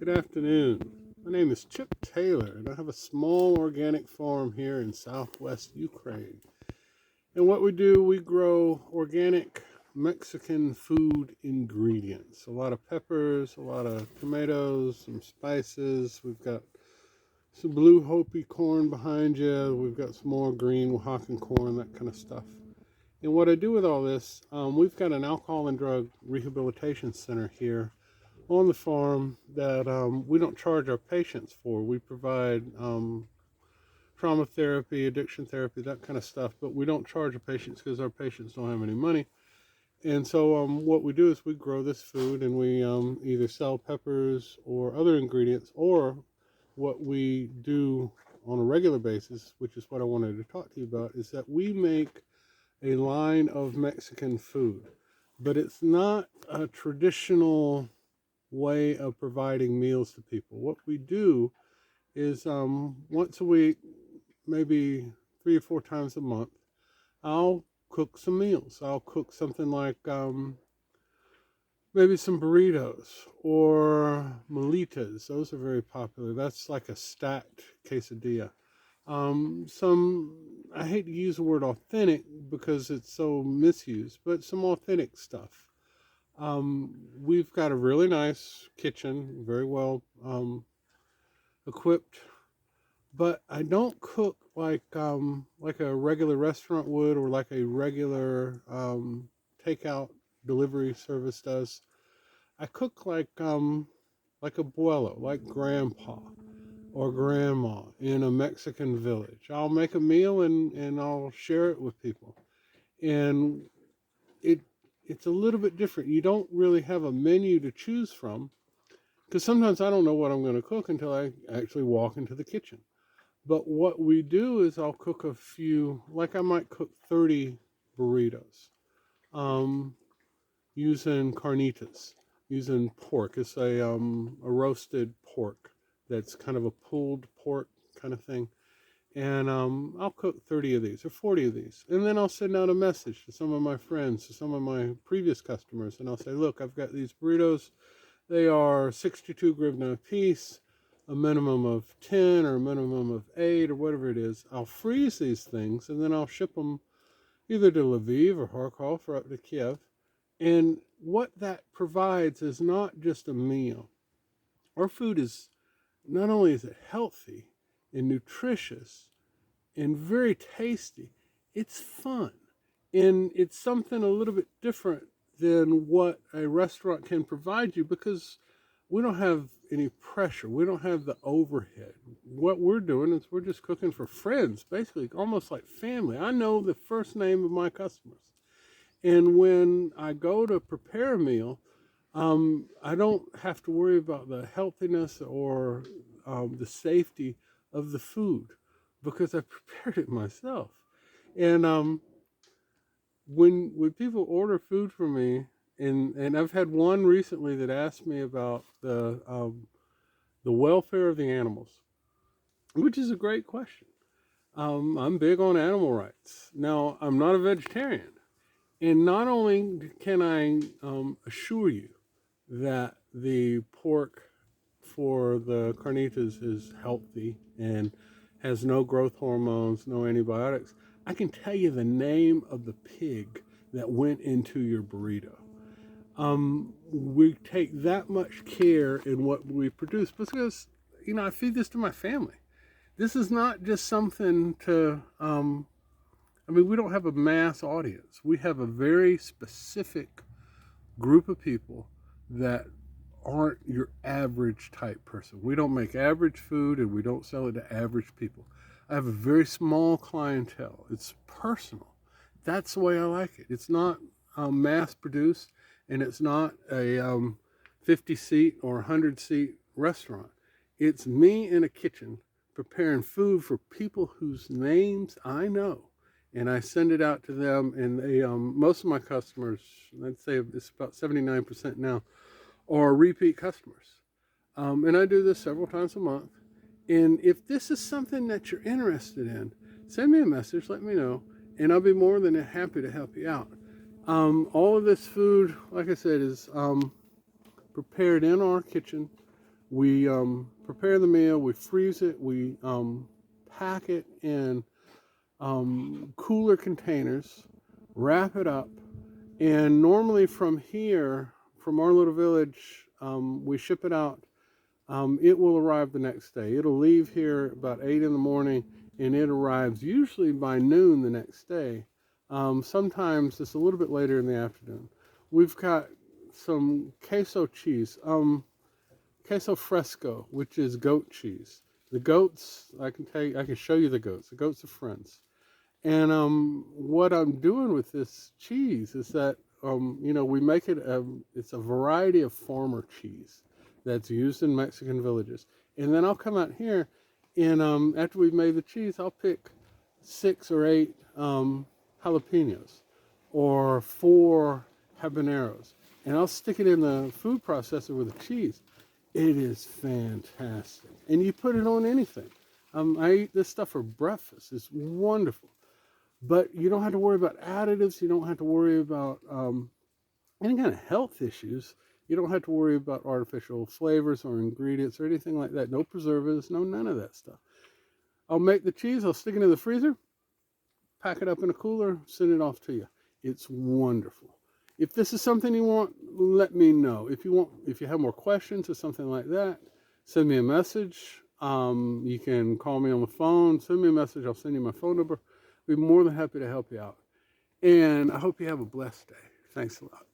Good afternoon. My name is Chip Taylor, and I have a small organic farm here in southwest Ukraine. And what we do, we grow organic Mexican food ingredients. A lot of peppers, a lot of tomatoes, some spices. We've got some blue Hopi corn behind you. We've got some more green Oaxacan corn, that kind of stuff. And what I do with all this, we've got an alcohol and drug rehabilitation center here on the farm that we don't charge our patients for. We provide trauma therapy, addiction therapy, that kind of stuff, but we don't charge our patients because our patients don't have any money. And so what we do is we grow this food and we either sell peppers or other ingredients, or what we do on a regular basis, which is what I wanted to talk to you about, is that we make a line of Mexican food, but it's not a traditional way of providing meals to people. What we do is once a week, maybe 3 or 4 times a month, I'll cook some meals. I'll cook something like maybe some burritos or molitas. Those are very popular. That's like a stacked quesadilla. Some, I hate to use the word authentic because it's so misused, but some authentic stuff. We've got a really nice kitchen, very well equipped, but I don't cook like a regular restaurant would, or like a regular takeout delivery service does. I cook like abuelo, like grandpa or grandma in a Mexican village. I'll make a meal and I'll share it with people. And it it's a little bit different. You don't really have a menu to choose from because sometimes I don't know what I'm going to cook until I actually walk into the kitchen. But what we do is I'll cook a few, like I might cook 30 burritos um, using carnitas, using pork. It's a roasted pork that's kind of a pulled pork kind of thing. And I'll cook 30 of these or 40 of these. And then I'll send out a message to some of my friends, to some of my previous customers. And I'll say, look, I've got these burritos. They are 62 hryvnia a piece, a minimum of 10 or a minimum of 8 or whatever it is. I'll freeze these things and then I'll ship them either to Lviv or Kharkov or up to Kiev. And what that provides is not just a meal. Our food is, not only is it healthy and nutritious and very tasty, it's fun. And it's something a little bit different than what a restaurant can provide you because we don't have any pressure. We don't have the overhead. What we're doing is we're just cooking for friends, basically, almost like family. I know the first name of my customers. And when I go to prepare a meal, I don't have to worry about the healthiness or the safety of the food because I prepared it myself. And when people order food from me, and I've had one recently that asked me about the welfare of the animals, which is a great question. I'm big on animal rights. Now, I'm not a vegetarian, and not only can I assure you that the pork for the carnitas is healthy and has no growth hormones, no antibiotics, I can tell you the name of the pig that went into your burrito. We take that much care in what we produce because, I feed this to my family. This is not just something to, we don't have a mass audience. We have a very specific group of people that aren't your average type person. We don't make average food and we don't sell it to average people. I have a very small clientele. It's personal. That's the way I like it. It's not mass produced and it's not a 50 seat or 100 seat restaurant. It's me in a kitchen preparing food for people whose names I know. And I send it out to them, and they, most of my customers, I'd say it's about 79% now, are repeat customers. And I do this several times a month. And if this is something that you're interested in, send me a message, let me know, and I'll be more than happy to help you out. All of this food, like I said, is prepared in our kitchen We prepare the meal, we freeze it, we pack it in cooler containers, wrap it up, and normally from here, from our little village, we ship it out. It will arrive the next day. It'll leave here about 8 in the morning, and it arrives usually by noon the next day. Sometimes it's a little bit later in the afternoon. We've got some queso cheese, queso fresco, which is goat cheese. The goats, I can show you the goats. The goats are friends. And what I'm doing with this cheese is that we make it. It's a variety of farmer cheese that's used in Mexican villages. And then I'll come out here, and after we've made the cheese, I'll pick 6 or 8 jalapenos or 4 habaneros, and I'll stick it in the food processor with the cheese. It is fantastic, and you put it on anything. I eat this stuff for breakfast. It's wonderful. But you don't have to worry about additives. You don't have to worry about any kind of health issues. You don't have to worry about artificial flavors or ingredients or anything like that. No preservatives, no none of that stuff. I'll make the cheese. I'll stick it in the freezer, pack it up in a cooler, send it off to you. It's wonderful. If this is something you want, let me know. If you have more questions or something like that, send me a message. You can call me on the phone. Send me a message. I'll send you my phone number. Be more than happy to help you out. And I hope you have a blessed day. Thanks a lot.